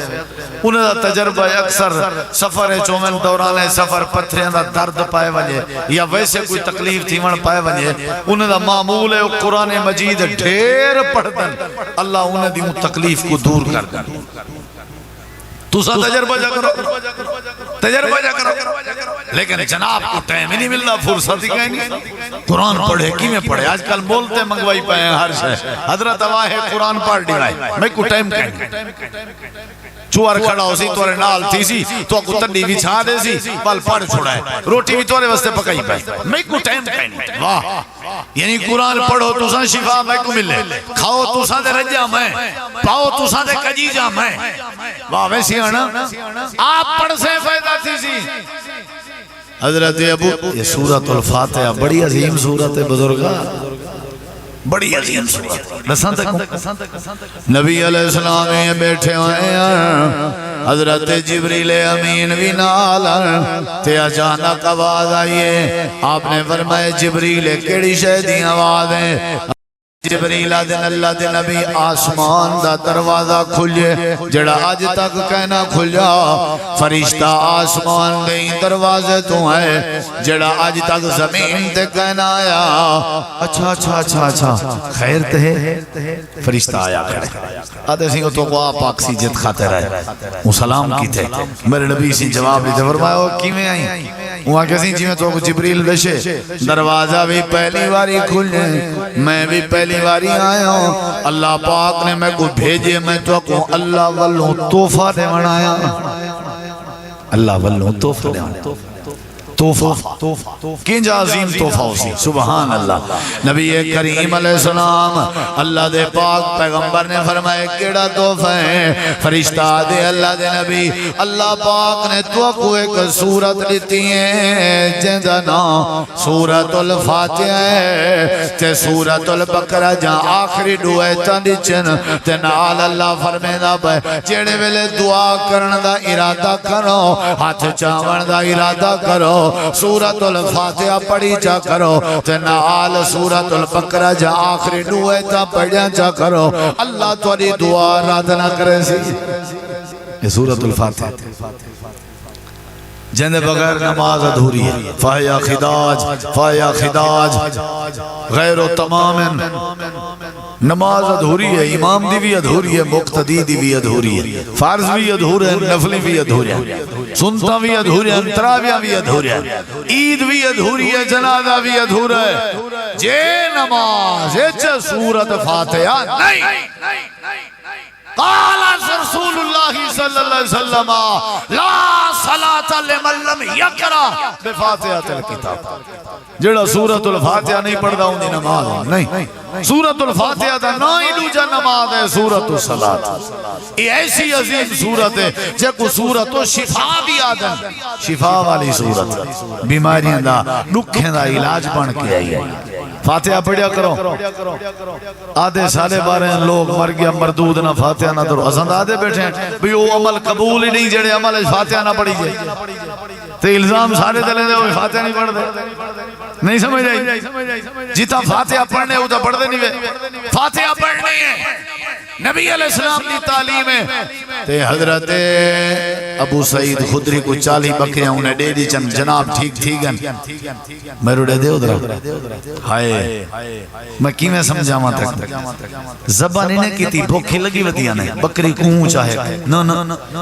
انہیں دا تجربہ اکثر سفر چومن دوران سفر پتھریاں دا درد پائے وجہ یا ویسے کوئی تکلیف تھی ون پائے وجہ انہیں دا معمول ہے قرآن مجید ڈھیر پڑھ دن اللہ انہیں دی تکلیف کو دور کر دن تو سا تجربہ جا کرو تجربہ جا کرو لیکن جناب کو ٹائم ہی نہیں ملنا فرصت ہی کہیں گے قرآن پڑھے کی میں پڑھے آج کل بولتے منگوائی پائے ہیں ہر شے حضرت واہ قرآن پڑھ ڈیوائے میں کو ٹائم کہیں گے چوار کھڑا ہو سی توارے نال تھی سی تو اکو تنڈی بھی چھا دے سی پل پڑھ چھوڑا ہے روٹی بھی توارے وستے پکائی پائے میں کو ٹائم کہیں گے واہ یعنی قرآن پڑھو تو ساں شفا میں کو ملے کھاؤ تو ساں دے رجا میں پاؤ تو ساں دے کجیجا میں واہ ویسی آنا آپ پڑھ سے فائدہ تھی سی حضرت ابو یہ سورۃ الفاتحہ بڑی عظیم سورت ہے بزرگا بڑی عظیم سورت رسان تک نبی علیہ السلام یہ بیٹھے ہوئے ہیں حضرت جبریل امین بھی نال تے اچانک آواز آئیے آپ نے فرمایا جبریل کیڑی شہدی آواز ہے جبریل دن اللہ دن نبی آسمان دا دروازہ کھلے جڑا آج تک کہنا کھلیا فرشتہ آسمان دیں دروازے تو ہے جڑا آج تک زمین تے کہنا آیا اچھا اچھا اچھا اچھا خیر تے فرشتہ آیا کھڑے آتے سنگھ تو کو آپ پاک سی جت کھاتے رہے وہ سلام کی تھے میرے نبی سی جواب لیتے فرمایا وہ کی میں آئیں وہاں کسی جی میں تو جبریل دشے دروازہ بھی پہلی باری کھلے میں بھی پہلی باری آیا ہوں اللہ پاک نے میں کو بھیجے میں تو کو اللہ والوں توفہ دے بنایا اللہ والوں توفہ دے بنایا توفہ کنجا عظیم توفہ اسی سبحان اللہ نبی کریم علیہ السلام اللہ دے پاک پیغمبر نے فرمائے کیڑا توفہ ہے فرشتہ دے اللہ دے نبی اللہ پاک نے تو کو ایک سورت لیتی ہے جندہ نام سورت الفاتحہ ہے تے سورت البقرہ جہاں آخری دوئے تندچن تے نال اللہ فرمیدہ بے جیڑے ویلے دعا کرن دا ارادہ کرو ہاتھ چاون دا ارادہ کرو سورۃ الفاتحہ پڑھی جا کرو تے نال سورۃ البقرہ جا آخری دوئے تا پڑھیا جا کرو اللہ توڑی دعا رات نہ کرے سی یہ سورۃ الفاتحہ جن بغیر نماز ادھوری ہے فایا خداج غیر و تمام نماز ادھوری ہے امام دی بھی ادھوری ہے مقتدی دی بھی ادھوری ہے فرض بھی ادھور ہے نفلی بھی ادھوری ہے سنتا بھی ادھوری ہے تراویہ بھی ادھوری ہے عید بھی ادھوری ہے جنازہ بھی ادھور ہے جے نماز اچھا سورۃ فاتحہ نہیں قال رسول اللہ صلی اللہ علیہ وسلم لا صلاة لمن لم یقرأ بفاتحۃ الکتاب جڑا سورۃ الفاتحہ نہیں پڑھدا ہوں دی نماز نہیں سورۃ الفاتحہ دا نا ہی دوجا نماز ہے سورۃ الصلاۃ یہ ایسی عظیم سورت ہے جے کو سورۃ شفا بھی آدم شفا والی سورت بیماریاں دا دکھیں دا علاج بن کے آئی ہے فاتحہ پڑھیا کرو آدھے سالے بارے لوگ مر گیا مردود نہ فاتحہ نہ درو حسن آدھے بیٹھے ہیں بھی وہ عمل قبول ہی نہیں جڑے عمل فاتحہ نہ پڑھی جائے تو الزام سارے دلے دے وہ فاتحہ نہیں پڑھ دے نہیں سمجھ جائے جیتا فاتحہ پڑھنے ہوتا پڑھ دے نہیں فاتحہ پڑھنی ہے نبی علیہ السلام دی تعلیم ہے تے حضرت ابو سعید خدری کو 40 بکریاں انہیں دے دی چند جناب ٹھیک گن میں روڑے دے ادھر ہائے میں کی میں سمجھاما تک زبان انہیں کی تھی بھوکھی لگی ودیا نہیں بکری کون چاہے نا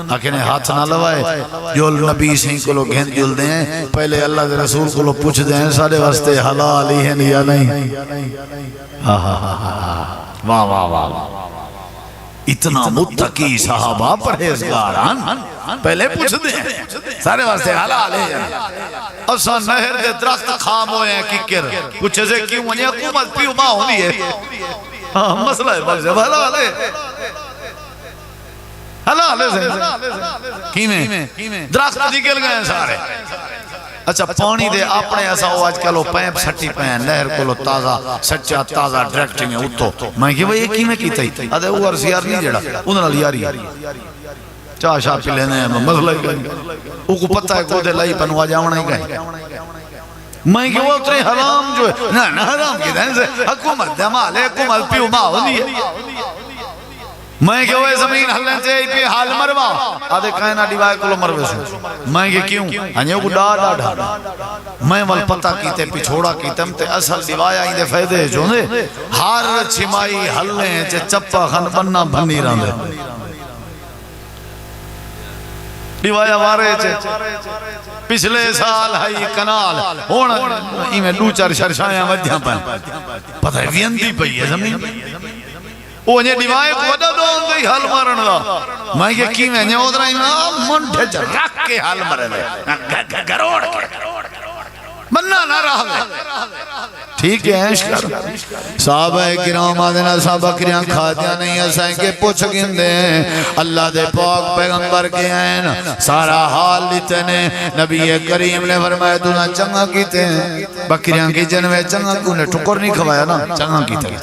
آکھنے ہاتھ نہ لوائے جو نبی سہیں کو لوگ گھن جل دیں پہلے اللہ دے رسول کو لوگ پوچھ دیں سارے واسطے حلال ہی ہیں یا نہیں واہ واہ واہ اتنا متقی صحابہ پرہیزگاران پہلے پوچھ دیں سارے واسطے حلال ہے اساں نہر دے درخت خام ہوئے ہیں ککر کچھ سے کیوں منی حکومت پیو ماں ہونی ہے ہاں مسئلہ ہے حلال ہے حلال ہے کیمیں درخت نکل گئے سارے اچھا پانی دے اپنے ایسا ہو آج کلو پیپ سٹی پین نہر کلو تازہ سچا تازہ ڈریکٹنگ ہے اتو میں کہ وہ یہ کیمیں کیتا ہی ادھے وہ عرص یار نہیں جڑا انہوں نے یاری چاہ شاہ پی لینے ہیں مسئلہ ہی گئے او کو پتہ ہے کو دے لائی پنوا جاؤنا ہی گئے میں کہ وہ اتنے حرام جو ہے نا حرام کی دین سے حکومت دمال ہے حکومت پیو ماں ہو نہیں ہے میں کہ وہ زمین حلنے سے پہ حال مروا آدھے کائنہ ڈیوائے کلو مروے سو میں کہ کیوں ہنیوں کو ڈا میں وال پتہ کیتے پچھوڑا کیتم تے اصل ڈیوائے آئیں دے فیدے جو دے ہار چھمائی حلنے چے چپا خن بننا بھنی رہن دے ڈیوائے وارے چے پچھلے سال ہائی کنال ہونا ہی میں دو چار شرشایاں وجہ پہن پتہ ہے ویندی پہی ہے زمین وہ انہیں ڈیوائے کو وڈا دون دے حل مارن دا میں یہ کی میں انہیں ادھر آئیں منڈے جا رکھ کے حل مرے دے گروڑ کے بننا نہ رہا دے ٹھیک ہے عیش کر صحابہ کرام آدھنا صحابہ کرام کھاتیاں نہیں ایسا کہ پوچھ گندے اللہ دے پاک پیغمبر کے ہیں سارا حال لیتے نے نبی کریم نے فرمایا تو نہ چنگا کیتے ہیں بکریاں کی جنوے چنگا کیوں نے ٹکر نہیں کھوایا نا چنگا کیتے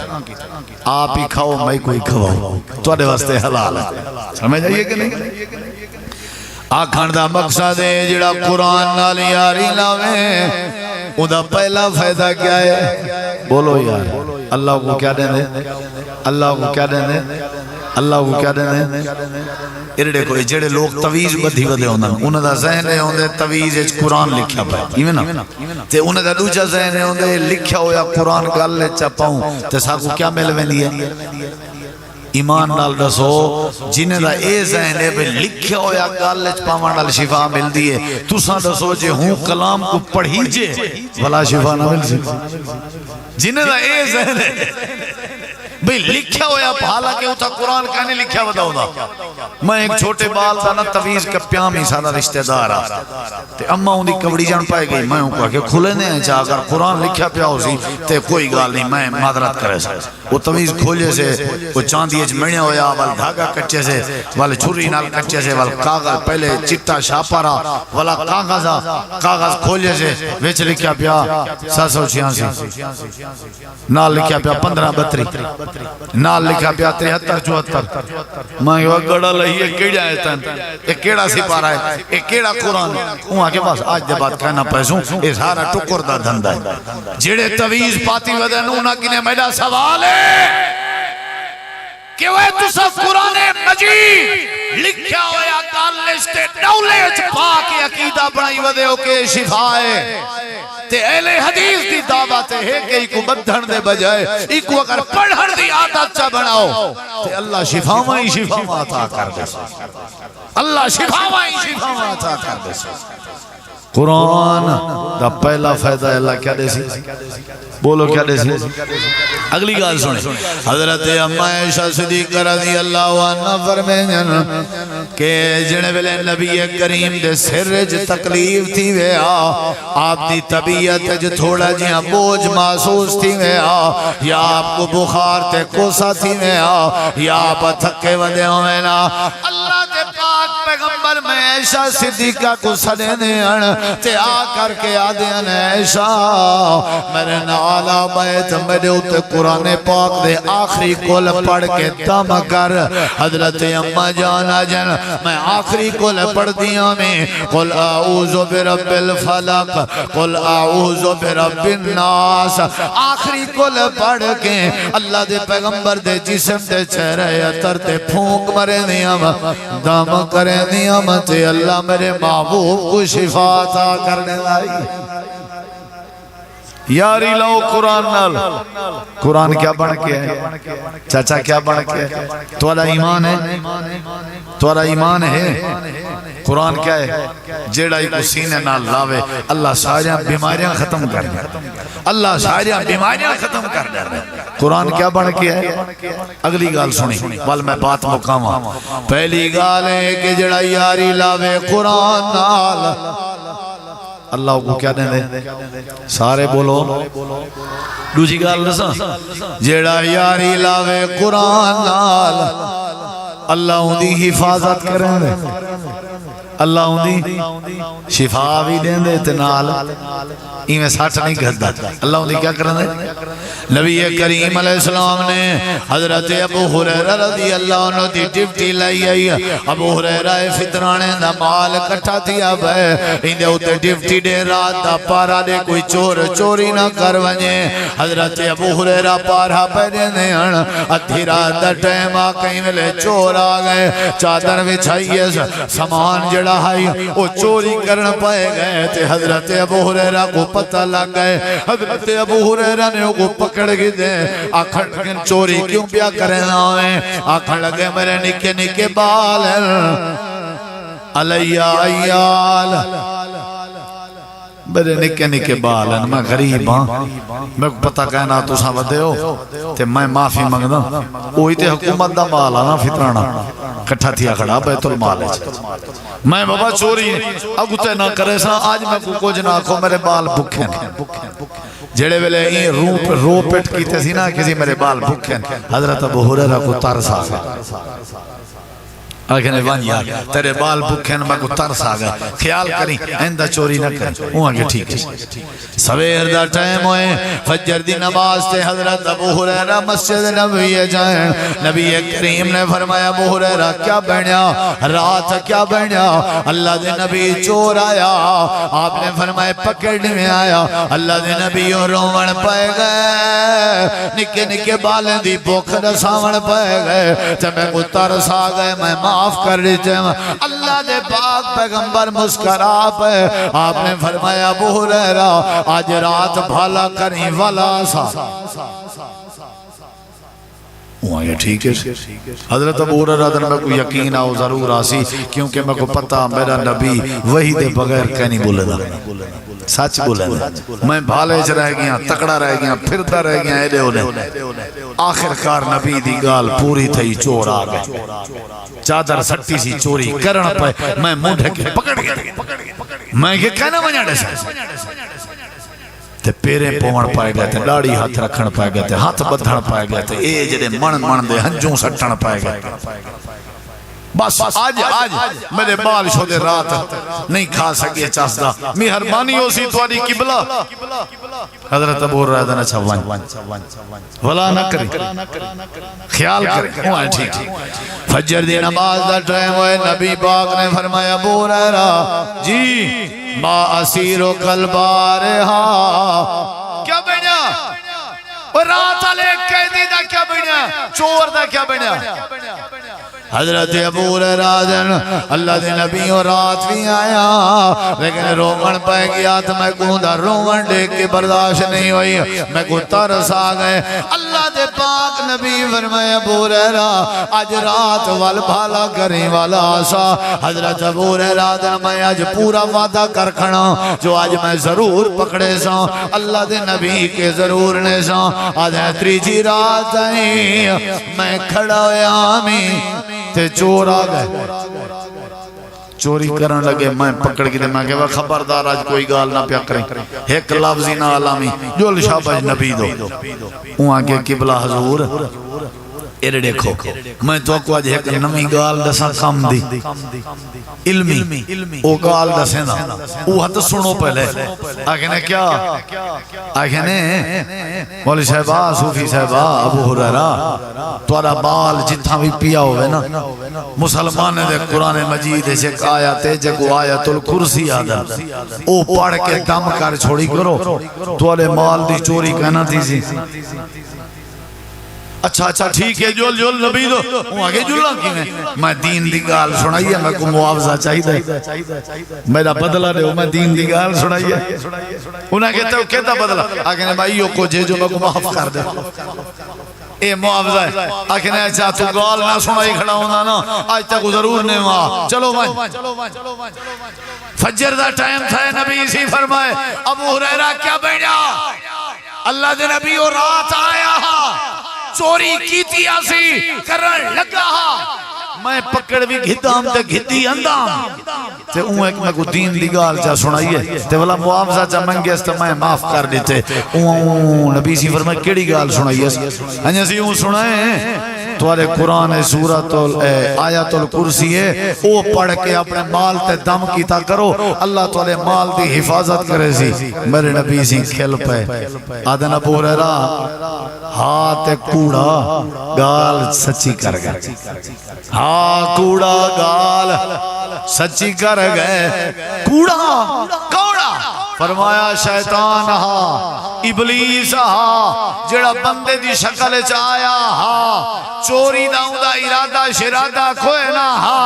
آپ ہی کھاؤ میں کوئی کھواؤ تو آدھے واسطے حلال ہے سمجھ جائیے کہ نہیں آکھن دا مقصد ہے جڑا قرآن نال یاری لاویں اُدا پہلا فائدہ کیا ہے بولو یار اللہ کو کیا دیں دے اللہ کو کیا دیں دے اللہ کو کیا دیں دے ارڑے کوئی جڑے لوگ تویز بدھی ودے ہوندن انہوں دا ذہن ہے ہوندے تویز اچھ قرآن لکھیا پائے ایویں نا تے انہوں دا دوچہ ذہن ہے ہوندے لکھیا ہویا قرآن گل لے چپاؤں تے ساکو کیا مل ویندی ہے ایمان نال دسو جنہیں دا اے ذہن ہے بے لکھیا ہویا گال لچ پامان نال شفا مل دیئے تو ساں دسو جے ہوں کلام کو پڑھی جے بلا شفا نہ مل سکتے جنہیں دا اے ذہن ہے بھئی لکھیا ہویا حالانکہ اتھا قرآن کہنے لکھیا ودا ہودا میں ایک چھوٹے بال تھا نا تویز کا پیامی سارا رشتہ دار تے اممہ ہوں دی کبڑی جان پائے گئی میں ہوں کہا کہ کھلے نہیں چاہ اگر قرآن لکھیا پیا ہو سی تے کوئی گال نہیں میں معذرت کرے سا وہ تویز کھولے سے وہ چاندی اچ مڑیا ہویا وال دھاگا کچے سے وال چھری نال کچے سے وال کاغذ پہلے چٹا شاپارا والا کاغذ کھولے سے ویچ لکھیا پیا 786 نال لکھیا پیا 1532 نال لکھا پیا 73 میں یہ گڑا لہی ہے کیڑا ہے تن ایک کیڑا سی پارا ہے ایک کیڑا قرآن وہاں کے پاس آج دے بات کہنا پیسوں یہ سارا ٹکر دا دھندہ ہے جڑے تویز پاتی ودنونا کنے میڈا سوال ہے کہ وہ تسا قرآن مجید لکھیا ہویا کالشتے نولج پاک عقیدہ بنائی ودے ہو کے شفائے تے اہل حدیث دی دعوت ہے کہ ایک بدھن دے بجائے ایک اگر پڑھن دی عادت چا بناؤ تے اللہ شفاوائیں شفاوہ عطا کر دے اللہ شفاوائیں شفاوہ عطا کر دے قرآن دا پہلا فائدہ اللہ کیا دے سی بولو کیا دے سی اگلی گال سنے حضرت اما عائشہ صدیقہ رضی اللہ عنہ فرمائیں کہ جنے ویلے نبی کریم دے سر جو تکلیف تھی ویا آپ دی طبیعت جو تھوڑا جہاں بوجھ محسوس تھی ویا یا آپ کو بخار تے کوسا تھی ویا یا آپ تھکے ودے ہوئے نا اللہ دے پاک پیغمبر میں عائشہ صدیقہ کو سڑنے تے آ کر کے آدھین عائشہ میرے نالا بیت میرے اتے قرآن پاک دے آخری کل پڑھ کے دم کر حضرت اما جانا جن میں آخری کل پڑھ دیا میں قل اعوذ برب الفلق قل اعوذ برب الناس آخری کل پڑھ کے اللہ دے پیغمبر دے جسم دے چہرے اتر تے پھونک مرے دیا دم کرے دیا تے اللہ میرے محبوب کو شفا عطا کرنے لائی یاری لو قرآن نال قرآن کیا بڑھ کے ہے چاچا کیا بڑھ کے ہے توالا ایمان ہے توالا ایمان ہے قرآن کیا ہے جیڑا ایک سینے نال لاوے اللہ ساریاں بیماریاں ختم کر دے اللہ ساریاں بیماریاں ختم کر دے قرآن کیا بڑھ کے ہے اگلی گال سنی وال میں بات مقامہ پہلی گال ہے کہ جیڑا یاری لاوے قرآن نال اللہ کو کیا دیں دے سارے بولو دوسری گال دساں جیڑا یاری لاوے قرآن نال اللہ ان دی حفاظت کریں دے اللہ ان دی شفا بھی دیں دے تنال ایمیں ساٹھ نہیں گھدہ اللہ ان دی کیا کریں دے نبی کریم علیہ السلام نے حضرت ابو حریرہ رضی اللہ عنہ دی ڈیوٹی لائی آئی ابو حریرہ فطرانے دا مال کٹھا تھیا بے اندے ہوتے ڈیوٹی دے رات دا پارا دے کوئی چور چوری نہ کر ونجے حضرت ابو حریرہ پارا پہنے دے ادھی رات دا ٹائم آکہیں ملے چور آگئے چادر بچھائیے سامان جڑا ہے وہ چوری کرنا پائے گئے تے حضرت ابو حریرہ کو پتہ لگ گئے حضرت ابو حریرہ نے وہ پکڑ گئی دے آکھڑ لگے چوری کیوں پیا کرنا ہے آکھڑ لگے میرے نکے نکے بال علیہ ایال میرے نکے نکے بال ہیں میں غریب ہاں میں پتہ کہنا تو ساں ودے ہو تے میں معافی مانگدا وہی تے حکومت دا مال آنا فطرانا کٹھا تھیا کھڑا بیت المال ہے میں بابا چوری اگو تے نہ کرے سا آج میں کو کچھ نہ آکھو میرے بال بھکھیں جڑے ویلے این رو پٹ کیتے سی نا کسی میرے بال بھکھیں حضرت ابو حریرہ کو ترس آ گیا آگے وان یار تیرے بال بھکھیں میں کو ترس آ گیا خیال کریں آئندہ چوری نہ کریں وہ آگے ٹھیک ہے سویر دا ٹائم ہوئے فجر دی نماز تے حضرت ابو حریرہ مسجد نبوی جائیں نبی کریم نے فرمایا ابو حریرہ کیا بنیا رات کیا بنیا اللہ دے نبی چور آیا آپ نے فرمایا پکڑنے میں آیا اللہ دے نبی رومن پائے گئے نکے نکے بالیں دی بوکھ رساون پائے گئے تے میں کو ترس آ گئے میں معاف کر دیتے ہیں اللہ دے پاک پیغمبر مسکرا پہ آپ نے فرمایا ابو حریرہ آج رات بھالا کریں والا سا وہاں یہ ٹھیک ہے حضرت ابو حریرہ در میں کو یقین آؤ ضرور آسی کیونکہ میں کو پتا میرا نبی وہی دے بغیر کہنی بولے دا سچ بولے دا میں بھالے چ رہ گیا تکڑا رہ گیا پھرتا رہ گیا ایڈے ہونے آخرکار نبی دی گال پوری تھی چور آ گئے چادر سٹی سی چوری کرن پہ میں مونڈے کے پکڑ گیا میں یہ کہنا منیا ڈیسا تے پیرے پوڑ پائے گئے تھے ڈاڑی ہاتھ رکھن پائے گئے تھے ہاتھ بدھن پائے گئے تھے اے جڑے من دے ہنجوں سٹن پائے گئے بس آج میرے بال شدے رات نہیں کھا سکے چاسدہ مہربانی ہو سی تواری قبلہ حضرت ابو حریرہ نے چھوان ولا نہ کری خیال کریں وہ ہے ٹھیک فجر دی نماز دا ٹائم ہوئے نبی پاک نے فرمایا ابو حریرہ جی ما اسیرو قلبارہا کیا بنیا رات علیہ قیدی دا کیا بنیا چور دا کیا بنیا حضرت ابو حریرہ اللہ دے نبی اور رات بھی آیا لیکن رومن پہ گیا تو میں کہوں دا رومن دیکھ کے برداشت نہیں ہوئی میں کو ترس آ گئے اللہ دے پاک نبی فرمائے ابو حریرہ آج رات وال بھالا کریں والا آسا حضرت ابو حریرہ میں آج پورا وعدہ کر کھڑا جو آج میں ضرور پکڑے سا اللہ دے نبی کے ضرور نے سا آج تریجی رات آئی میں کھڑا ہویا آمین تے چور آ گئے چوری کرن لگے میں پکڑ کے دے میں کہ خبردار آج کوئی گال نہ پیا کریں ایک لفظی نہ علامی جو الشابج نبی دو وہاں کے قبلہ حضور ایرے دیکھو میں تو کو آج ایک نمی گال دسا کام دی علمی او گال دسیں دا وہ ہاتھ سنو پہلے آگے نے کیا آگے نے مولی صاحبہ صوفی صاحبہ ابو حریرہ توارا بال جتھا بھی پیا ہوئے نا مسلمان دے قرآن مجید ایک آیت ہے جگو آیت الکرسی آدھر او پڑھ کے دم کر چھوڑی کرو توارے مال دی چوری کہنا تھی سی اچھا اچھا ٹھیک ہے جول جول نبی دو وہ آگے جلنا کی میں دین دی گال سنائیے میں کو معاوضہ چاہی دے میرا بدلہ دے میں دین دی گال سنائیے انہیں کہتا ہے کہتا بدلہ آگے نے بھائیوں کو جے جو میں کو معاف کر دے اے معاوضہ ہے آگے نے اچھا تو گال نہ سنائی کھڑا ہونا نا آج تک ضرور نہیں ہوا چلو بھائی فجر دا ٹائم تھا نبی اسی فرمائے ابو حریرہ کیا بینیا اللہ دے نبی اور رات آیا چوری کیتی آسی کرن لگا میں پکڑ بھی گھدام تے گھدی اندام تے اون ایک میں کو دین دی گال چا سنائیے تے والا معاوضہ چا منگے اس تے میں معاف کر دیتے اون نبی سی فرمائے کیڑی گال سنائیے ہنیا سی اون سنائے توارے قرآن سورۃ آیت الکرسی ہے او پڑھ کے اپنے مال تے دم کیتا کرو اللہ توارے مال دی حفاظت کرے سی میرے نبی سی کھل پہ آدھن ابو ہریرہ ہاتھ کوڑا گال سچی کر گئے ہاں کوڑا گال سچی کر گئے کوڑا کوڑا فرمایا شیطان ہا ابلیس ہا جڑا بندے دی شکل چایا ہا چوری دا ارادہ شرادہ کھوئے نہ ہا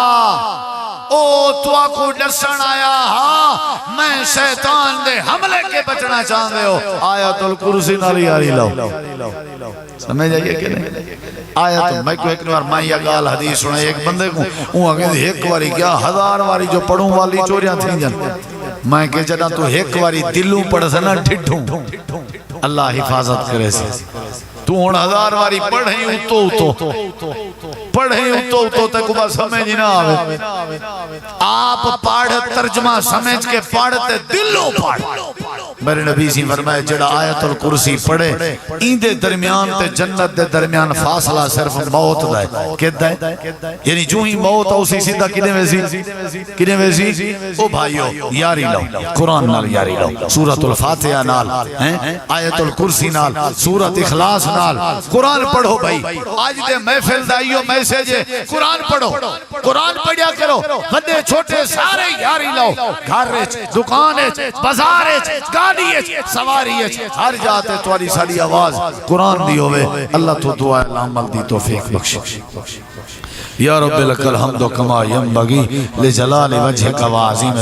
او تو کو ڈسن آیا ہا میں شیطان دے حملے کے بچنا چاہتے ہو آیت الکرسی نالی یاری لو سمجھ جائیے کہ نہیں آیت میں کو ایک نوار میں یہ گال حدیث سنا ایک بندے کو وہ آگے ایک واری کیا 1000 واری جو پڑھوں والی چوریاں تھیں جن میں کہ جنا تو ایک واری دلوں پڑھ سنا ڈھٹھوں اللہ حفاظت کرے سے تو ہون 1000 واری پڑھیں اتو پڑھیں اتو تک بس سمجھ نہ آوے آپ پاڑھ ترجمہ سمجھ کے پاڑھتے دلوں پاڑھ میرے نبی سی فرمائے جڑا آیت الکرسی پڑھے این دے درمیان تے جنت دے درمیان فاصلہ صرف موت دائے کہت دائے یعنی جو ہی موت اسی سیدھا کنے ویسی او بھائیو یاری لو قرآن نال یاری لو سورۃ الفاتحہ نال آیت الکرسی نال سورۃ اخلاص نال قرآن پڑھو بھائی آج دے محفل دائیو میسیج قرآن پڑھو قرآن پڑھیا کرو بندے چھوٹے سارے یاری لو گھر دکان بازار گاڑی سواری ہر جاتے تواری ساری آواز قرآن دی ہوئے اللہ تو دعا عمل دی توفیق بخش یا رب لک الحمد کما ینبغی لجلال وجہک و عظیم